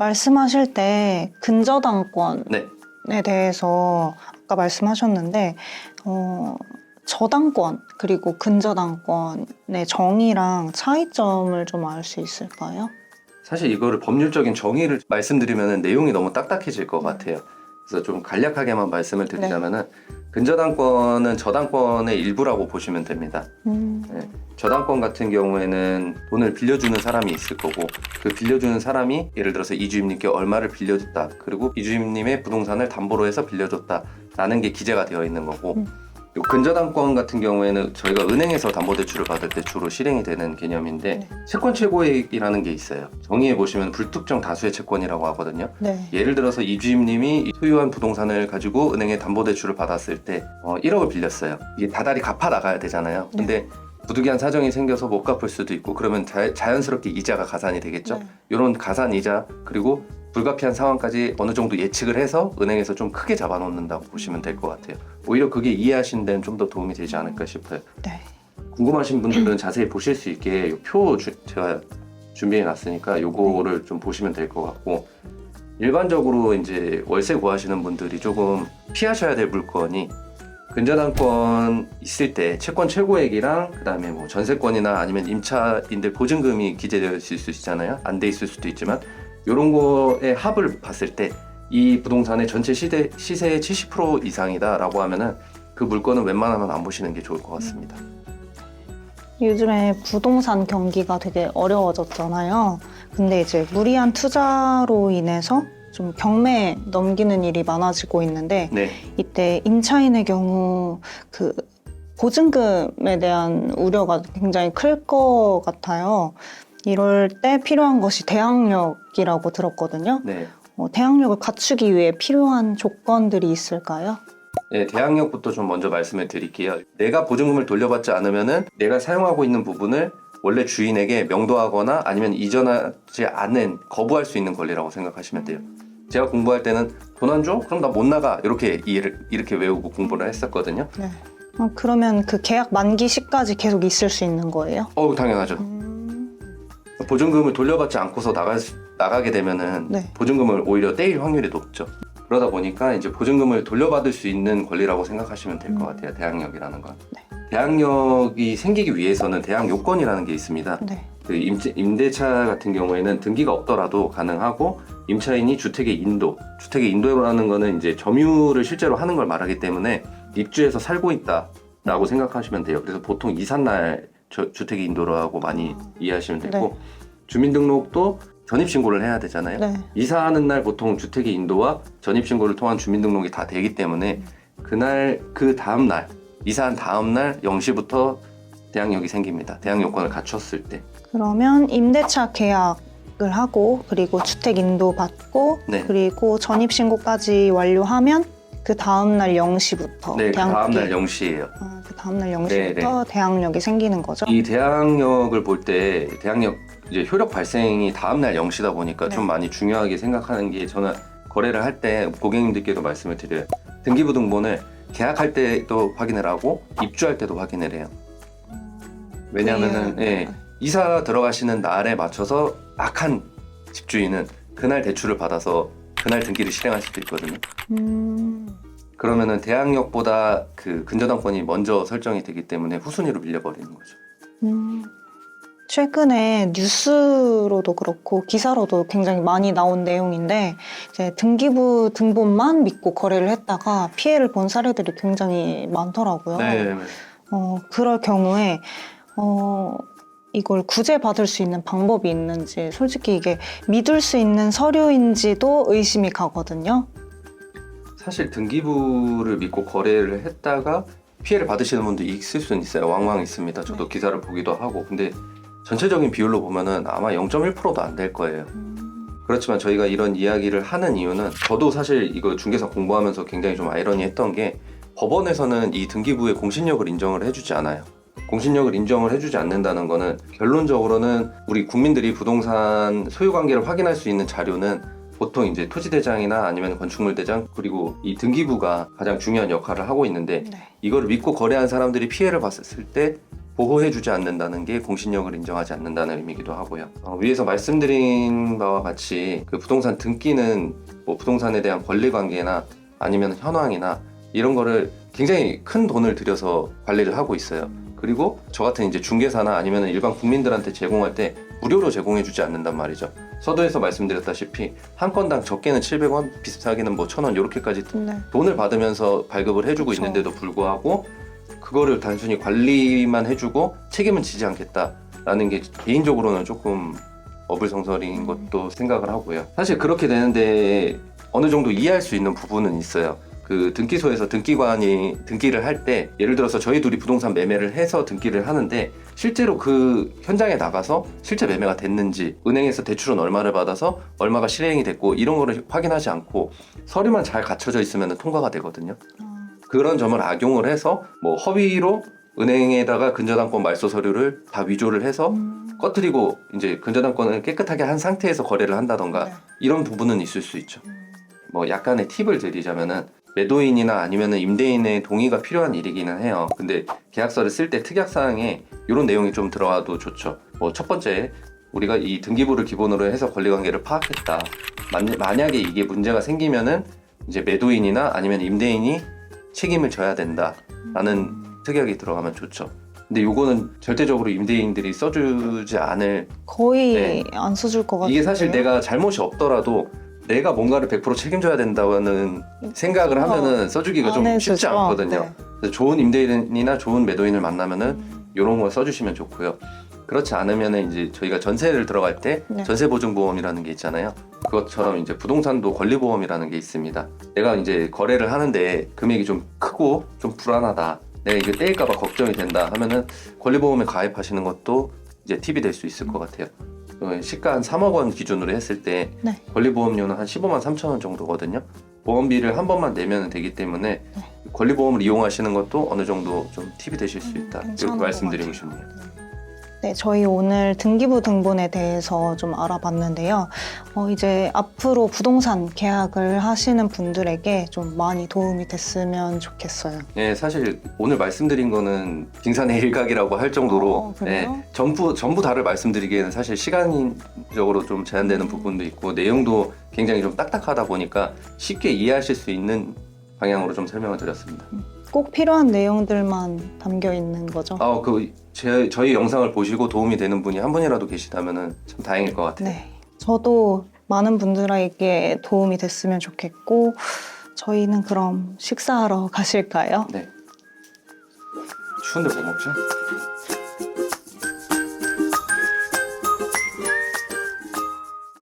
말씀하실 때 근저당권에 네. 대해서 아까 말씀하셨는데 저당권 그리고 근저당권의 정의랑 차이점을 좀 알 수 있을까요? 사실 이거를 법률적인 정의를 말씀드리면 내용이 너무 딱딱해질 것 같아요. 그래서 좀 간략하게만 말씀을 드리자면은 근저당권은 저당권의 일부라고 보시면 됩니다. 네. 저당권 같은 경우에는 돈을 빌려주는 사람이 있을 거고 그 빌려주는 사람이 예를 들어서 이주임님께 얼마를 빌려줬다. 그리고 이주임님의 부동산을 담보로 해서 빌려줬다. 라는 게 기재가 되어 있는 거고 요 근저당권 같은 경우에는 저희가 은행에서 담보대출을 받을 때 주로 실행이 되는 개념인데 채권 최고액이라는 게 있어요. 정의해 보시면 불특정 다수의 채권이라고 하거든요. 네. 예를 들어서 이주임님이 소유한 부동산을 가지고 은행에 담보대출을 받았을 때 1억을 빌렸어요. 이게 다달이 갚아 나가야 되잖아요. 근데 부득이한 사정이 생겨서 못 갚을 수도 있고 그러면 자연스럽게 이자가 가산이 되겠죠. 이런 가산 이자 그리고 불가피한 상황까지 어느 정도 예측을 해서 은행에서 좀 크게 잡아놓는다고 보시면 될 것 같아요. 오히려 그게 이해하시는 데는 좀 더 도움이 되지 않을까 싶어요. 네. 궁금하신 분들은 자세히 보실 수 있게 이 표 제가 준비해 놨으니까 요거를 좀 보시면 될 것 같고 일반적으로 이제 월세 구하시는 분들이 조금 피하셔야 될 물건이 근저당권 있을 때 채권 최고액이랑 그다음에 뭐 전세권이나 아니면 임차인들 보증금이 기재되어 있을 수 있잖아요. 안 돼 있을 수도 있지만 이런 거의 합을 봤을 때 이 부동산의 전체 시세의 70% 이상이다라고 하면은 그 물건은 웬만하면 안 보시는 게 좋을 것 같습니다. 요즘에 부동산 경기가 되게 어려워졌잖아요. 근데 이제 무리한 투자로 인해서 좀 경매에 넘기는 일이 많아지고 있는데 이때 임차인의 경우 그 보증금에 대한 우려가 굉장히 클 것 같아요. 이럴 때 필요한 것이 대항력이라고 들었거든요. 대항력을 갖추기 위해 필요한 조건들이 있을까요? 네, 대항력부터 좀 먼저 말씀을 드릴게요. 내가 보증금을 돌려받지 않으면은 내가 사용하고 있는 부분을 원래 주인에게 명도하거나 아니면 이전하지 않은 거부할 수 있는 권리라고 생각하시면 돼요. 제가 공부할 때는 돈 안 줘? 그럼 나 못 나가. 이렇게 외우고 공부를 했었거든요. 그러면 그 계약 만기 시까지 계속 있을 수 있는 거예요? 당연하죠. 보증금을 돌려받지 않고서 나가게 되면은 보증금을 오히려 떼일 확률이 높죠. 그러다 보니까 이제 보증금을 돌려받을 수 있는 권리라고 생각하시면 될 것 같아요. 대항력이라는 건. 대항력이 생기기 위해서는 대항 요건이라는 게 있습니다. 그 임대차 같은 경우에는 등기가 없더라도 가능하고 임차인이 주택의 인도라는 거는 이제 점유를 실제로 하는 걸 말하기 때문에 입주해서 살고 있다라고 생각하시면 돼요. 그래서 보통 이삿날 주택의 인도로 하고 많이 이해하시면 되고 주민등록도 전입신고를 해야 되잖아요. 이사하는 날 보통 주택의 인도와 전입신고를 통한 주민등록이 다 되기 때문에 그 다음 날 이사한 다음 날 0시부터 대항력이 생깁니다. 대항 요건을 갖췄을 때. 그러면 임대차 계약을 하고 그리고 주택 인도 받고 그리고 전입신고까지 완료하면 그 다음날 0시부터 그 다음날 0시예요. 그 다음날 0시부터 대항력이 생기는 거죠? 이 대항력을 볼 때 대항력 이제 효력 발생이 다음날 0시다 보니까 좀 많이 중요하게 생각하는 게 저는 거래를 할 때 고객님들께도 말씀을 드려요. 등기부등본을 계약할 때도 확인을 하고 입주할 때도 확인을 해요. 왜냐하면은 이사 들어가시는 날에 맞춰서 악한 집주인은 그날 대출을 받아서 그날 등기를 실행할 수도 있거든요. 그러면은 대항력보다 그 근저당권이 먼저 설정이 되기 때문에 후순위로 밀려버리는 거죠. 최근에 뉴스로도 그렇고 기사로도 굉장히 많이 나온 내용인데 이제 등기부 등본만 믿고 거래를 했다가 피해를 본 사례들이 굉장히 많더라고요. 그럴 경우에 이걸 구제받을 수 있는 방법이 있는지 솔직히 이게 믿을 수 있는 서류인지도 의심이 가거든요. 사실 등기부를 믿고 거래를 했다가 피해를 받으시는 분도 있을 수는 있어요. 왕왕 있습니다. 저도 기사를 보기도 하고. 근데 전체적인 비율로 보면은 아마 0.1%도 안 될 거예요. 그렇지만 저희가 이런 이야기를 하는 이유는 저도 사실 이거 중개사 공부하면서 굉장히 좀 아이러니했던 게 법원에서는 이 등기부의 공신력을 인정을 해주지 않아요. 공신력을 인정을 해주지 않는다는 거는 결론적으로는 우리 국민들이 부동산 소유 관계를 확인할 수 있는 자료는 보통 이제 토지대장이나 아니면 건축물대장 그리고 이 등기부가 가장 중요한 역할을 하고 있는데 이거를 믿고 거래한 사람들이 피해를 봤을 때 보호해주지 않는다는 게 공신력을 인정하지 않는다는 의미이기도 하고요. 위에서 말씀드린 바와 같이 그 부동산 등기는 뭐 부동산에 대한 권리관계나 아니면 현황이나 이런 거를 굉장히 큰 돈을 들여서 관리를 하고 있어요. 그리고 저 같은 이제 중개사나 아니면 일반 국민들한테 제공할 때 무료로 제공해주지 않는단 말이죠. 서두에서 말씀드렸다시피 한 건당 적게는 700원, 비슷하게는 뭐 1,000원 이렇게까지 네. 돈을 받으면서 발급을 해주고 그쵸. 있는데도 불구하고 그거를 단순히 관리만 해주고 책임은 지지 않겠다라는 게 개인적으로는 조금 어불성설인 것도 생각을 하고요. 사실 그렇게 되는데 어느 정도 이해할 수 있는 부분은 있어요. 그 등기소에서 등기관이 등기를 할 때 예를 들어서 저희 둘이 부동산 매매를 해서 등기를 하는데 실제로 그 현장에 나가서 실제 매매가 됐는지 은행에서 대출은 얼마를 받아서 얼마가 실행이 됐고 이런 거를 확인하지 않고 서류만 잘 갖춰져 있으면 통과가 되거든요. 그런 점을 악용을 해서 뭐 허위로 은행에다가 근저당권 말소 서류를 다 위조를 해서 꺼뜨리고 이제 근저당권을 깨끗하게 한 상태에서 거래를 한다던가 네. 이런 부분은 있을 수 있죠. 뭐 약간의 팁을 드리자면은 매도인이나 아니면은 임대인의 동의가 필요한 일이기는 해요. 근데 계약서를 쓸 때 특약사항에 이런 내용이 좀 들어가도 좋죠. 뭐 첫 번째, 우리가 이 등기부를 기본으로 해서 권리관계를 파악했다. 만약에 이게 문제가 생기면은 이제 매도인이나 아니면 임대인이 책임을 져야 된다라는 특약이 들어가면 좋죠. 근데 요거는 절대적으로 임대인들이 써주지 않을, 거의 네. 안 써줄 것 같아요. 이게 사실 내가 잘못이 없더라도 내가 뭔가를 100% 책임져야 된다는 생각을 하면은 써주기가 좀 쉽지 않거든요. 네. 그래서 좋은 임대인이나 좋은 매도인을 만나면은 이런 걸 써주시면 좋고요. 그렇지 않으면은 이제 저희가 전세를 들어갈 때 네. 전세보증보험이라는 게 있잖아요. 그것처럼 이제 부동산도 권리보험이라는 게 있습니다. 내가 이제 거래를 하는데 금액이 좀 크고 좀 불안하다. 내가 이게 떼일까봐 걱정이 된다 하면은 권리보험에 가입하시는 것도 이제 팁이 될 수 있을 것 같아요. 시가 한 3억 원 기준으로 했을 때 네. 권리보험료는 한 15만 3천 원 정도거든요. 보험비를 한 번만 내면 되기 때문에 권리보험을 이용하시는 것도 어느 정도 좀 팁이 되실 수 있다. 괜찮은 이렇게 것 말씀드리고 같아요. 싶네요. 네, 저희 오늘 등기부 등본에 대해서 좀 알아봤는데요. 이제 앞으로 부동산 계약을 하시는 분들에게 좀 많이 도움이 됐으면 좋겠어요. 네, 사실 오늘 말씀드린 거는 빙산의 일각이라고 할 정도로 그래요? 네, 전부 다를 말씀드리기에는 사실 시간적으로 좀 제한되는 부분도 있고 내용도 굉장히 좀 딱딱하다 보니까 쉽게 이해하실 수 있는 방향으로 좀 설명을 드렸습니다. 꼭 필요한 내용들만 담겨 있는 거죠. 저희 영상을 보시고 도움이 되는 분이 한 분이라도 계시다면 참 다행일 것 같아요. 네, 저도 많은 분들에게 도움이 됐으면 좋겠고 저희는 그럼 식사하러 가실까요? 네. 추운데 뭐 먹죠?